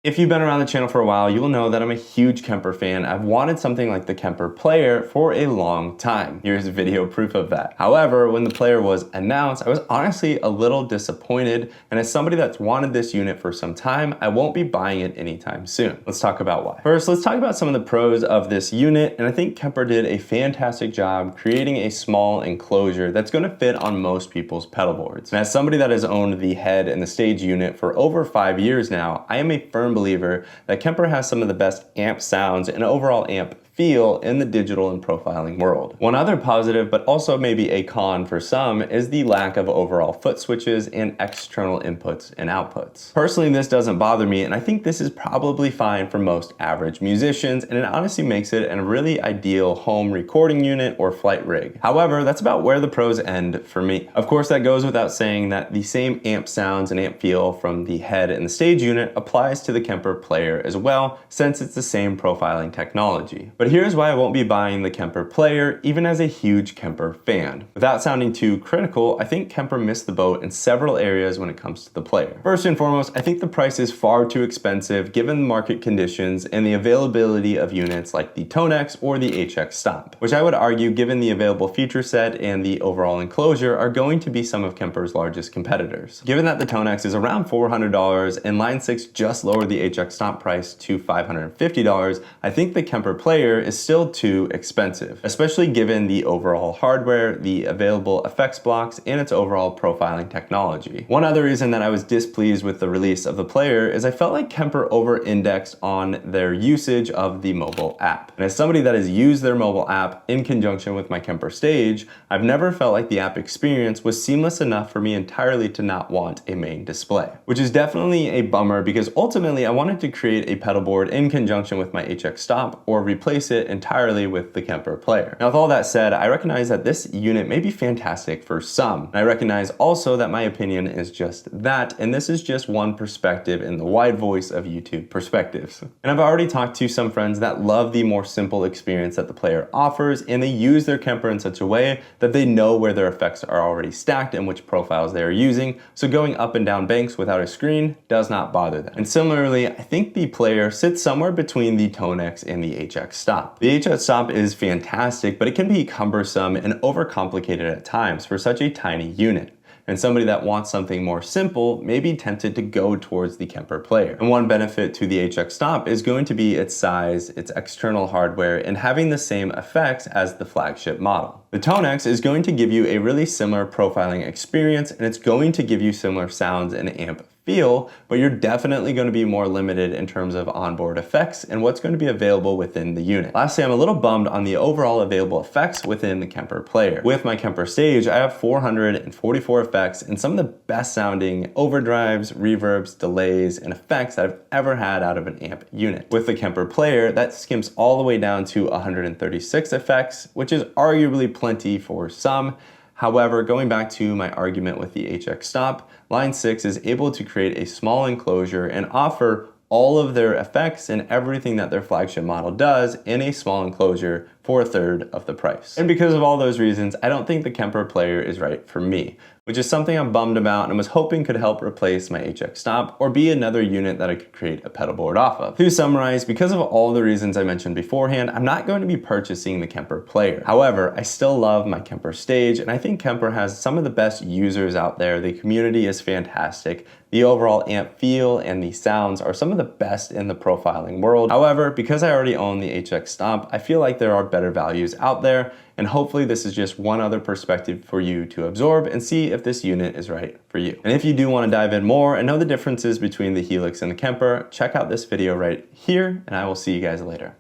If you've been around the channel for a while, you will know that I'm a huge Kemper fan. I've wanted something like the Kemper Player for a long time. Here's video proof of that. However, when the Player was announced, I was honestly a little disappointed, and as somebody that's wanted this unit for some time, I won't be buying it anytime soon. Let's talk about why. First, let's talk about some of the pros of this unit, and I think Kemper did a fantastic job creating a small enclosure that's going to fit on most people's pedal boards. And as somebody that has owned the head and the stage unit for over 5 years now, I am a firm believer that Kemper has some of the best amp sounds and overall amp feel in the digital and profiling world. One other positive, but also maybe a con for some, is the lack of overall foot switches and external inputs and outputs. Personally, this doesn't bother me, and I think this is probably fine for most average musicians, and it honestly makes it a really ideal home recording unit or flight rig. However, that's about where the pros end for me. Of course, that goes without saying that the same amp sounds and amp feel from the head and the stage unit applies to the Kemper Player as well, since it's the same profiling technology. But here's why I won't be buying the Kemper Player, even as a huge Kemper fan. Without sounding too critical, I think Kemper missed the boat in several areas when it comes to the Player. First and foremost, I think the price is far too expensive given market conditions and the availability of units like the Tonex or the HX Stomp, which I would argue, given the available feature set and the overall enclosure, are going to be some of Kemper's largest competitors. Given that the Tonex is around $400 and Line 6 just lowered the HX Stomp price to $550, I think the Kemper Player is still too expensive, especially given the overall hardware, the available effects blocks, and its overall profiling technology. One other reason that I was displeased with the release of the Player is I felt like Kemper over-indexed on their usage of the mobile app. And as somebody that has used their mobile app in conjunction with my Kemper Stage, I've never felt like the app experience was seamless enough for me entirely to not want a main display, which is definitely a bummer because ultimately I wanted to create a pedal board in conjunction with my HX Stomp or replace it entirely with the Kemper Player. Now, with all that said, I recognize that this unit may be fantastic for some. And I recognize also that my opinion is just that, and this is just one perspective in the wide voice of YouTube perspectives. And I've already talked to some friends that love the more simple experience that the Player offers, and they use their Kemper in such a way that they know where their effects are already stacked and which profiles they are using, so going up and down banks without a screen does not bother them. And similarly, I think the Player sits somewhere between the Tonex and the HX Stomp. The HX Stomp is fantastic, but it can be cumbersome and overcomplicated at times for such a tiny unit. And somebody that wants something more simple may be tempted to go towards the Kemper Player. And one benefit to the HX Stomp is going to be its size, its external hardware, and having the same effects as the flagship model. The Tonex is going to give you a really similar profiling experience, and it's going to give you similar sounds and amp feel, but you're definitely going to be more limited in terms of onboard effects and what's going to be available within the unit. Lastly, I'm a little bummed on the overall available effects within the Kemper Player. With my Kemper Stage, I have 444 effects and some of the best sounding overdrives, reverbs, delays, and effects that I've ever had out of an amp unit. With the Kemper Player, that skimps all the way down to 136 effects, which is arguably plenty for some. However, going back to my argument with the HX Stomp, Line 6 is able to create a small enclosure and offer all of their effects and everything that their flagship model does in a small enclosure for a third of the price. And because of all those reasons, I don't think the Kemper Player is right for me, which is something I'm bummed about and was hoping could help replace my HX Stomp or be another unit that I could create a pedal board off of. To summarize, because of all the reasons I mentioned beforehand, I'm not going to be purchasing the Kemper Player. However, I still love my Kemper Stage, and I think Kemper has some of the best users out there. The community is fantastic. The overall amp feel and the sounds are some of the best in the profiling world. However, because I already own the HX Stomp, I feel like there are better values out there, and hopefully this is just one other perspective for you to absorb and see if this unit is right for you. And if you do want to dive in more and know the differences between the Helix and the Kemper, check out this video right here, and I will see you guys later.